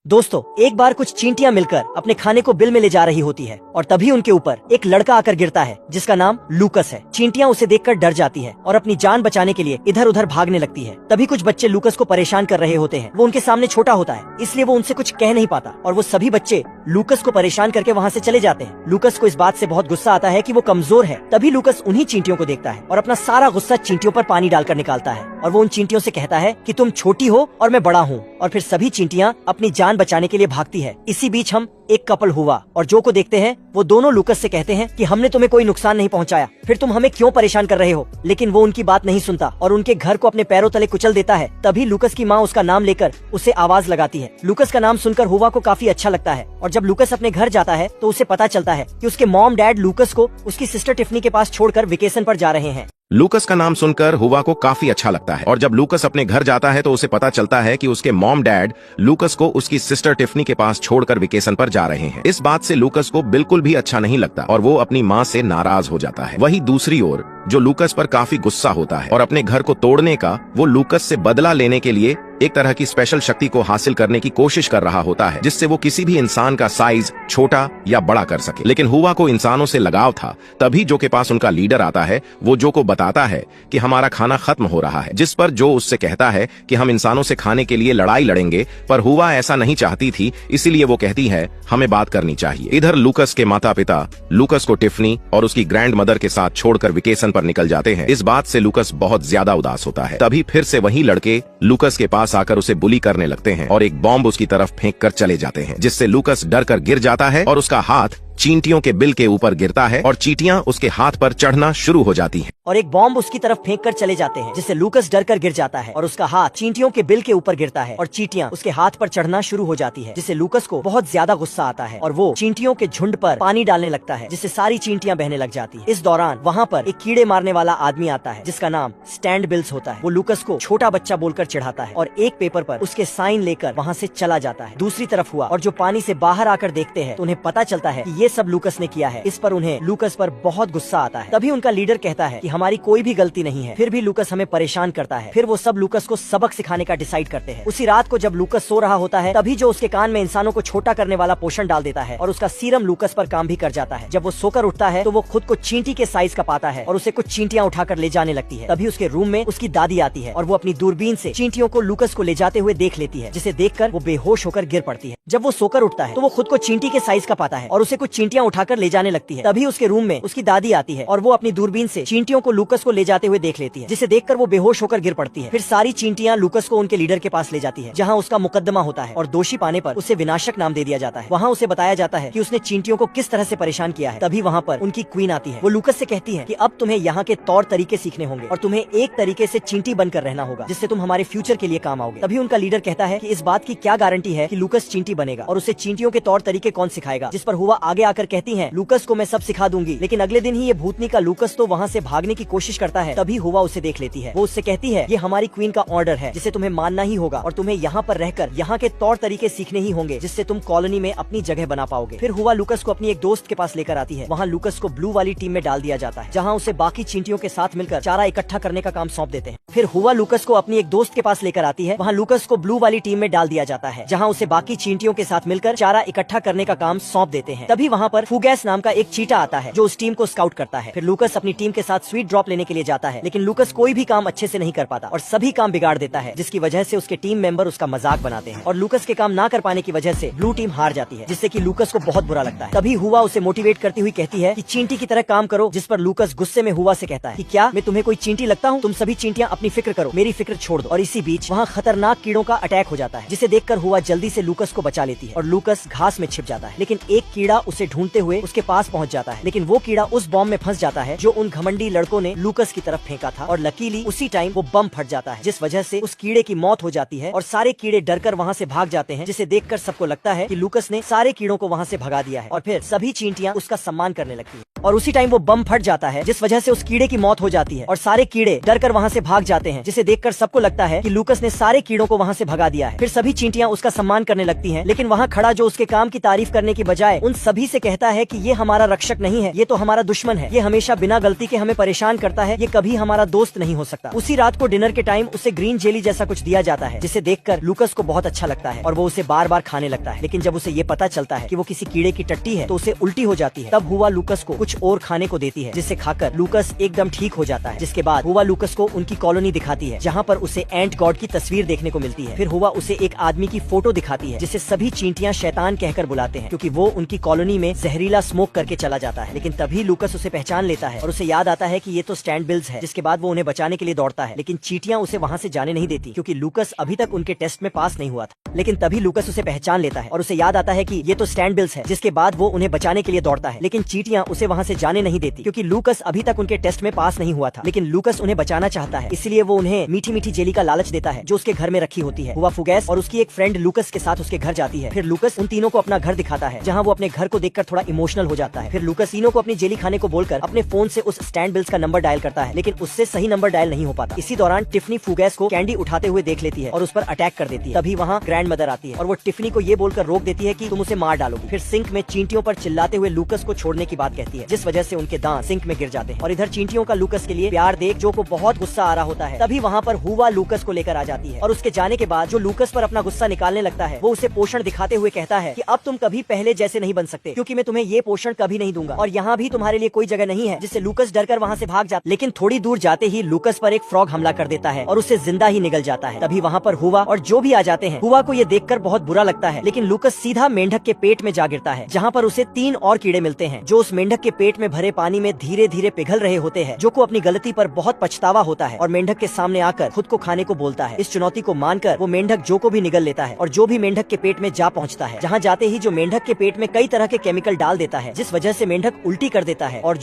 दोस्तों, एक बार कुछ चींटियां मिलकर अपने खाने को बिल में ले जा रही होती है और तभी उनके ऊपर एक लड़का आकर गिरता है जिसका नाम लूकस है। चींटियां उसे देखकर डर जाती है और अपनी जान बचाने के लिए इधर उधर भागने लगती है। तभी कुछ बच्चे लूकस को परेशान कर रहे होते हैं। वो उनके सामने छोटा होता है, इसलिए वो उनसे कुछ कह नहीं पाता और वो सभी बच्चे लूकस को परेशान करके वहाँ से चले जाते हैं। लूकस को इस बात से बहुत गुस्सा आता है कि वो कमजोर है। तभी लूकस उन्हीं चींटियों को देखता है और अपना सारा गुस्सा चींटियों पर पानी डालकर निकालता है और वो उन चींटियों से कहता है कि तुम छोटी हो और मैं बड़ा हूँ। और फिर सभी चींटियां अपनी जान बचाने के लिए भागती है। इसी बीच हम एक कपल हुआ और जो को देखते हैं वो दोनों लूकस से कहते हैं कि हमने तुम्हें कोई नुकसान नहीं पहुंचाया, फिर तुम हमें क्यों परेशान कर रहे हो। लेकिन वो उनकी बात नहीं सुनता और उनके घर को अपने पैरों तले कुचल देता है। तभी लूकस की माँ उसका नाम लेकर उसे आवाज लगाती है। लूकस का नाम सुनकर हुआ को काफी अच्छा लगता है और जब लूकस अपने घर जाता है तो उसे पता चलता है कि उसके मॉम डैड लूकस को उसकी सिस्टर टिफनी के पास छोड़कर वेकेशन पर जा रहे हैं। लूकस का नाम सुनकर हुआ को काफी अच्छा लगता है और जब लूकस अपने घर जाता है तो उसे पता चलता है कि उसके मॉम डैड लूकस को उसकी सिस्टर टिफनी के पास छोड़कर वेकेशन पर जा रहे हैं। इस बात से लूकस को बिल्कुल भी अच्छा नहीं लगता और वो अपनी माँ से नाराज हो जाता है। वहीं दूसरी ओर जो लूकस पर काफी गुस्सा होता है और अपने घर को तोड़ने का वो लूकस से बदला लेने के लिए एक तरह की स्पेशल शक्ति को हासिल करने की कोशिश कर रहा होता है जिससे वो किसी भी इंसान का साइज छोटा या बड़ा कर सके। लेकिन हुआ को इंसानों से लगाव था। तभी जो के पास उनका लीडर आता है। वो जो को बताता है कि हमारा खाना खत्म हो रहा है, जिस पर जो उससे कहता है कि हम इंसानों से खाने के लिए लड़ाई लड़ेंगे, पर हुआ ऐसा नहीं चाहती थी, इसीलिए वो कहती है हमें बात करनी चाहिए। इधर लूकस के माता पिता लूकस को टिफनी और उसकी ग्रैंड मदर के साथ छोड़कर वेकेशन पर निकल जाते हैं। इस बात से लूकस बहुत ज्यादा उदास होता है। तभी फिर से वही लड़के लूकस के पास आकर उसे बुली करने लगते हैं और एक बॉम्ब उसकी तरफ फेंक कर चले जाते हैं, जिससे लूकस डर कर गिर जाता है और उसका हाथ चींटियों के बिल के ऊपर गिरता है और चींटियां उसके हाथ पर चढ़ना शुरू हो जाती हैं। और एक बॉम्ब उसकी तरफ फेंक कर चले जाते हैं, जिससे लूकस डर कर गिर जाता है और उसका हाथ चींटियों के बिल के ऊपर गिरता है और चींटियां उसके हाथ पर चढ़ना शुरू हो जाती है, जिससे लूकस को बहुत ज्यादा गुस्सा आता है और वो चींटियों के झुंड पर पानी डालने लगता है, जिससे सारी चींटियां बहने लग जाती है। इस दौरान वहाँ पर एक कीड़े मारने वाला आदमी आता है जिसका नाम स्टैंड बिल्स होता है। वो लूकस को छोटा बच्चा बोलकर चिढ़ाता है और एक पेपर पर उसके साइन लेकर वहाँ से चला जाता है। दूसरी तरफ हुआ और जो पानी से बाहर आकर देखते हैं तो उन्हें पता चलता है कि ये सब लूकस ने किया है। इस पर उन्हें लूकस पर बहुत गुस्सा आता है। तभी उनका लीडर कहता है कि हमारी कोई भी गलती नहीं है, फिर भी लूकस हमें परेशान करता है। फिर वो सब लूकस को सबक सिखाने का डिसाइड करते हैं। उसी रात को जब लूकस सो रहा होता है तभी जो उसके कान में इंसानों को छोटा करने वाला पोषण डाल देता है और उसका सीरम लूकस पर काम भी कर जाता है। जब वो सोकर उठता है तो वो खुद को चींटी के साइज का पाता है और उसे कुछ चींटियां उठाकर ले जाने लगती है। तभी उसके रूम में उसकी दादी आती है और वो अपनी दूरबीन से चींटियों को लूकस को ले जाते हुए देख लेती है, जिसे देखकर वो बेहोश होकर गिर पड़ती है। जब वो सोकर उठता है तो वो खुद को चींटी के साइज का पाता है और उसे कुछ चींटियां उठाकर ले जाने लगती है। तभी उसके रूम में उसकी दादी आती है और वो अपनी दूरबीन से चींटियों को लूकस को ले जाते हुए देख लेती है, जिसे देखकर वो बेहोश होकर गिर पड़ती है। फिर सारी चींटियां लूकस को उनके लीडर के पास ले जाती है, जहां उसका मुकदमा होता है और दोषी पाने पर उसे विनाशक नाम दे दिया जाता है। वहां उसे बताया जाता है कि उसने चींटियों को किस तरह से परेशान किया है। तभी वहां पर उनकी क्वीन आती है। वो लूकस से कहती है कि अब तुम्हें यहाँ के तौर तरीके सीखने होंगे और तुम्हें एक तरीके से चींटी बनकर रहना होगा, जिससे तुम हमारे फ्यूचर के लिए काम आओगे। तभी उनका लीडर कहता है कि इस बात की क्या गारंटी है कि लूकस चींटी बनेगा और उसे चींटियों के तौर तरीके कौन सिखाएगा। जिस पर हुआ आगे आकर कहती है लूकस को मैं सब सिखा दूंगी। लेकिन अगले दिन ही ये भूतनी का लूकस तो वहाँ से भागने की कोशिश करता है। तभी हुआ उसे देख लेती है। वो उससे कहती है ये हमारी क्वीन का ऑर्डर है, जिसे तुम्हें मानना ही होगा और तुम्हें यहाँ पर रहकर यहाँ के तौर तरीके सीखने ही होंगे, जिससे तुम कॉलोनी में अपनी जगह बना पाओगे। फिर हुआ लूकस को अपनी एक दोस्त के पास लेकर आती है। वहाँ लूकस को ब्लू वाली टीम में डाल दिया जाता है, जहाँ उसे बाकी चींटियों के साथ मिलकर चारा इकट्ठा करने का काम सौंप देते हैं। फिर हुआ लूकस को अपनी एक दोस्त के पास लेकर आती है। वहाँ लूकस को ब्लू वाली टीम में डाल दिया जाता है, जहाँ उसे बाकी चींटियों के साथ मिलकर चारा इकट्ठा करने का काम सौंप देते हैं। तभी वहाँ पर फुगैस नाम का एक चीटा आता है जो उस टीम को स्काउट करता है। फिर लूकस अपनी टीम के साथ स्वीट ड्रॉप लेने के लिए जाता है, लेकिन लूकस कोई भी काम अच्छे से नहीं कर पाता और सभी काम बिगाड़ देता है, जिसकी वजह से उसके टीम मेंबर उसका मजाक बनाते हैं और लूकस के काम ना कर पाने की वजह से ब्लू टीम हार जाती है, जिससे कि लूकस को बहुत बुरा लगता है। तभी हुआ उसे मोटिवेट करती हुई कहती है कि चींटी की तरह काम करो, जिस पर लूकस गुस्से में हुआ से कहता है कि क्या मैं तुम्हें कोई चींटी लगता हूँ? तुम सभी चींटियां अपनी फिक्र करो, मेरी फिक्र छोड़ दो। और इसी बीच वहाँ खतरनाक कीड़ों का अटैक हो जाता है, जिसे देखकर हुआ जल्दी से लूकस को बचा लेती है और लूकस घास में छिप जाता है। लेकिन एक कीड़ा उसे ढूंढते हुए उसके पास पहुँच जाता है, लेकिन वो कीड़ा उस बॉम्ब में फंस जाता है जो उन घमंडी लड़कों ने लूकस की तरफ फेंका था और लकीली उसी टाइम वो बम फट जाता है, जिस वजह से उस कीड़े की मौत हो जाती है और सारे कीड़े डरकर वहाँ से भाग जाते हैं, जिसे देखकर सबको लगता है कि लूकस ने सारे कीड़ों को वहाँ से भगा दिया है और फिर सभी चींटियां उसका सम्मान करने लगती है। और उसी टाइम वो बम फट जाता है, जिस वजह से उस कीड़े की मौत हो जाती है और सारे कीड़े डर कर वहाँ से भाग जाते हैं, जिसे देखकर सबको लगता है कि लूकस ने सारे कीड़ों को वहाँ से भगा दिया है। फिर सभी चींटियां उसका सम्मान करने लगती हैं, लेकिन वहाँ खड़ा जो उसके काम की तारीफ करने की बजाय उन सभी से कहता है कि ये हमारा रक्षक नहीं है, ये तो हमारा दुश्मन है, ये हमेशा बिना गलती के हमें परेशान करता है, ये कभी हमारा दोस्त नहीं हो सकता। उसी रात को डिनर के टाइम उसे ग्रीन जेली जैसा कुछ दिया जाता है, जिसे देखकर लूकस को बहुत अच्छा लगता है और वो उसे बार बार खाने लगता है। लेकिन जब उसे ये पता चलता है कि वो किसी कीड़े की टट्टी है तो उसे उल्टी हो जाती है। तब हुआ लूकस को कुछ और खाने को देती है, जिसे खाकर लूकस एकदम ठीक हो जाता है। जिसके बाद हुआ लूकस को उनकी कॉलोनी दिखाती है, जहाँ पर उसे एंट गॉड की तस्वीर देखने को मिलती है। फिर हुआ उसे एक आदमी की फोटो दिखाती है, जिसे सभी चींटियां शैतान कहकर बुलाते हैं, क्योंकि वो उनकी कॉलोनी में जहरीला स्मोक करके चला जाता है। लेकिन तभी लूकस उसे पहचान लेता है और उसे याद आता है कि ये तो स्टैंड बिल्स है। जिसके बाद वो उन्हें बचाने के लिए दौड़ता है, लेकिन चींटियां उसे वहाँ से जाने नहीं देती, क्योंकि लूकस अभी तक उनके टेस्ट में पास नहीं हुआ था। लेकिन तभी लूकस उसे पहचान लेता है और उसे याद आता है कि ये तो स्टैंड बिल्स है। जिसके बाद वो उन्हें बचाने के लिए दौड़ता है, लेकिन चींटियां उसे वहाँ से जाने नहीं देती, क्योंकि लूकस अभी तक उनके टेस्ट में पास नहीं हुआ था। लेकिन लूकस उन्हें बचाना चाहता है, इसलिए वो उन्हें मीठी मीठी जेली का लालच देता है, जो उसके घर में रखी होती है। हुआ फुगैस और उसकी एक फ्रेंड लूकस के साथ उसके घर जाती है। फिर लूकस उन तीनों को अपना घर दिखाता है, जहाँ वो अपने घर को देखकर थोड़ा इमोशनल हो जाता है। फिर लूकस तीनों को अपनी जेली खाने को बोलकर अपने फोन से उस स्टैंड बिल्स का नंबर डायल करता है, लेकिन उससे सही नंबर डायल नहीं हो पाता। इसी दौरान टिफनी फुगैस को कैंडी उठाते हुए देख लेती है और उस पर अटैक कर देती है। तभी वहाँ ग्रैंड मदर आती है और वो टिफनी को ये बोलकर रोक देती है कि तुम उसे मार डालोगी। फिर सिंक में चींटियों पर चिल्लाते हुए लूकस को छोड़ने की बात कहती है, जिस वजह से उनके दांत सिंक में गिर जाते हैं। और इधर चींटियों का लूकस के लिए प्यार देख जो को बहुत गुस्सा आ रहा होता है। तभी वहाँ पर हुआ लूकस को लेकर आ जाती है और उसके जाने के बाद जो लूकस पर अपना गुस्सा निकालने लगता है, वो उसे पोषण दिखाते हुए कहता है कि अब तुम कभी पहले जैसे नहीं बन सकते, क्योंकि मैं तुम्हें ये पोषण कभी नहीं दूंगा और यहाँ भी तुम्हारे लिए कोई जगह नहीं है। जिससे लूकस डरकर वहाँ से भाग जाता, लेकिन थोड़ी दूर जाते ही लूकस पर एक फ्रॉग हमला कर देता है और उससे जिंदा ही निकल जाता है। तभी वहाँ पर हुआ और जो भी आ जाते हैं। हुआ को ये देखकर बहुत बुरा लगता है, लेकिन लूकस सीधा मेंढक के पेट में जा गिरता है, जहाँ पर उसे 3 और कीड़े मिलते हैं, जो उस मेंढक के पेट में भरे पानी में धीरे धीरे पिघल रहे होते हैं। जो को अपनी गलती पर बहुत पछतावा होता है और मेंढक के सामने आकर खुद को खाने को बोलता है। इस चुनौती को मानकर वो मेंढक जो को भी निगल लेता है और जो भी मेंढक के पेट में जा पहुंचता है, जहां जाते ही जो मेंढक के पेट में कई तरह के केमिकल डाल देता है, जिस वजह से मेंढक उल्टी कर देता है। और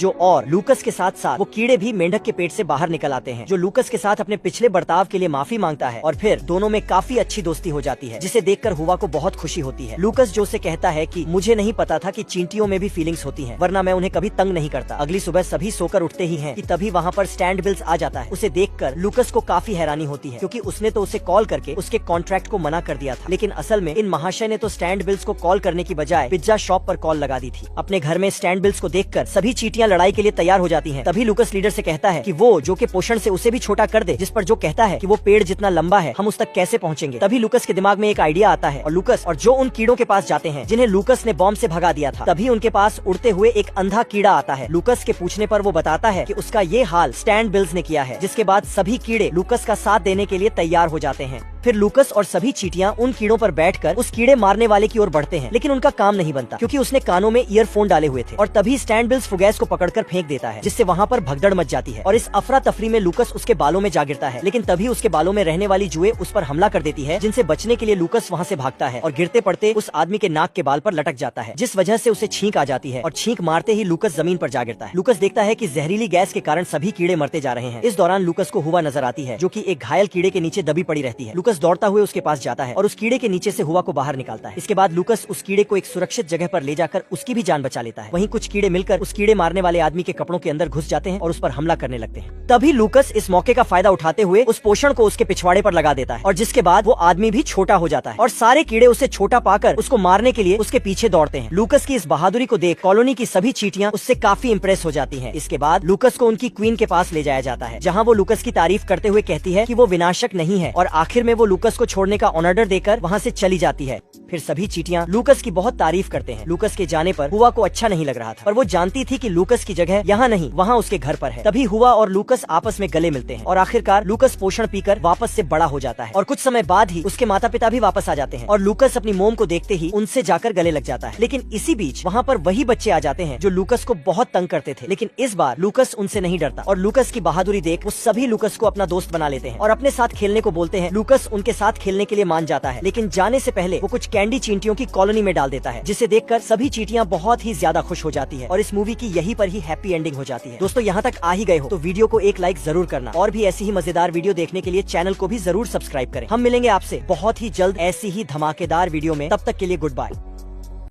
लूकस के साथ साथ वो कीड़े भी मेंढक के पेट से बाहर निकल आते हैं, जो लूकस के साथ अपने पिछले बर्ताव के लिए माफी मांगता है और फिर दोनों में काफी अच्छी दोस्ती हो जाती है, जिसे देखकर हुआ को बहुत खुशी होती है। लूकस जो से कहता है कि मुझे नहीं पता था कि चींटियों में भी फीलिंग्स होती हैं, वरना मैं उन्हें कभी तंग नहीं करता। अगली सुबह सभी सोकर उठते ही हैं कि तभी वहाँ पर स्टैंड बिल्स आ जाता है। उसे देखकर लूकस को काफी हैरानी होती है, क्योंकि उसने तो उसे कॉल करके उसके कॉन्ट्रैक्ट को मना कर दिया था, लेकिन असल में इन महाशय ने तो स्टैंड बिल्स को कॉल करने की बजाय पिज्जा शॉप पर कॉल लगा दी थी। अपने घर में स्टैंड बिल्स को देखकर सभी चींटियां लड़ाई के लिए तैयार हो जाती हैं। तभी लूकस लीडर से कहता है कि वो जो के पोषण से उसे भी छोटा कर दे, जिस पर जो कहता है कि वो पेड़ जितना लंबा है, हम उस तक कैसे पहुँचेंगे। तभी लूकस के दिमाग में एक आइडिया आता है और लूकस और जो उन कीड़ों के पास जाते हैं जिन्हें लूकस ने बॉम्ब से भगा दिया था। तभी उनके पास उड़ते हुए एक अंधा कीड़ा आता है। लूकस के पूछने पर वो बताता है कि उसका ये हाल स्टैंड बिल्स ने किया है, जिसके बाद सभी कीड़े लूकस का साथ देने के लिए तैयार हो जाते हैं। फिर लूकस और सभी चींटियां उन कीड़ों पर बैठकर उस कीड़े मारने वाले की ओर बढ़ते हैं, लेकिन उनका काम नहीं बनता, क्योंकि उसने कानों में ईयरफोन डाले हुए थे। और तभी स्टैंड बिल्स फुगैस को पकड़कर फेंक देता है, जिससे वहाँ पर भगदड़ मच जाती है और इस अफरा तफरी में लूकस उसके बालों में जा गिरता है। लेकिन तभी उसके बालों में रहने वाली जुएं उस पर हमला कर देती है, जिनसे बचने के लिए लूकस वहाँ से भागता है और गिरते पड़ते उस आदमी के नाक के बाल पर लटक जाता है, जिस वजह से उसे छींक आ जाती है और छींक मारते ही लूकस जमीन पर जा गिरता है। लूकस देखता है कि जहरीली गैस के कारण सभी कीड़े मरते जा रहे हैं। इस दौरान लूकस को हुआ नजर आती है, जो कि एक घायल कीड़े के नीचे दबी पड़ी रहती है। लूकस दौड़ता हुए उसके पास जाता है और उस कीड़े के नीचे से हुआ को बाहर निकालता है। इसके बाद लूकस उस कीड़े को एक सुरक्षित जगह पर ले जाकर उसकी भी जान बचा लेता है। वहीं कुछ कीड़े मिलकर उस कीड़े मारने वाले आदमी के कपड़ों के अंदर घुस जाते हैं और उस पर हमला करने लगते हैं। तभी लूकस इस मौके का फायदा उठाते हुए उस पोषण को उसके पिछवाड़े पर लगा देता है और जिसके बाद वो आदमी भी छोटा हो जाता है और सारे कीड़े उसे छोटा पाकर उसको मारने के लिए उसके पीछे दौड़ते हैं। लूकस की इस बहादुरी को देख कॉलोनी की सभी चींटियां उससे काफी इंप्रेस हो जाती हैं। इसके बाद लूकस को उनकी क्वीन के पास ले जाया जाता है, जहां वो लूकस की तारीफ करते हुए कहती है कि वो विनाशक नहीं है और आखिर में वो लूकस को छोड़ने का ऑर्डर देकर वहां से चली जाती है। फिर सभी चींटियां लूकस की बहुत तारीफ करते हैं। लूकस के जाने पर हुआ को अच्छा नहीं लग रहा था, पर वो जानती थी कि लूकस की जगह यहाँ नहीं, वहाँ उसके घर पर है। तभी हुआ और लूकस आपस में गले मिलते हैं और आखिरकार लूकस पोषण पीकर वापस से बड़ा हो जाता है और कुछ समय बाद ही उसके माता पिता भी वापस आ जाते हैं और लूकस अपनी मोम को देखते ही उनसे जाकर गले लग जाता है। लेकिन इसी बीच वहाँ पर वही बच्चे आ जाते हैं जो लूकस को बहुत तंग करते थे, लेकिन इस बार लूकस उनसे नहीं डरता और लूकस की बहादुरी देख वो सभी लूकस को अपना दोस्त बना लेते हैं और अपने साथ खेलने को बोलते हैं। लूकस उनके साथ खेलने के लिए मान जाता है, लेकिन जाने से पहले वो कुछ कैंडी चींटियों की कॉलोनी में डाल देता है, जिसे देखकर सभी चींटियां बहुत ही ज्यादा खुश हो जाती है और इस मूवी की यहीं पर ही हैप्पी एंडिंग हो जाती है। दोस्तों यहाँ तक आ ही गए हो तो वीडियो को एक लाइक जरूर करना और भी ऐसी ही मजेदार वीडियो देखने के लिए चैनल को भी जरूर सब्सक्राइब करें। हम मिलेंगे आपसे बहुत ही जल्द ऐसी ही धमाकेदार वीडियो में, तब तक के लिए गुड बाय।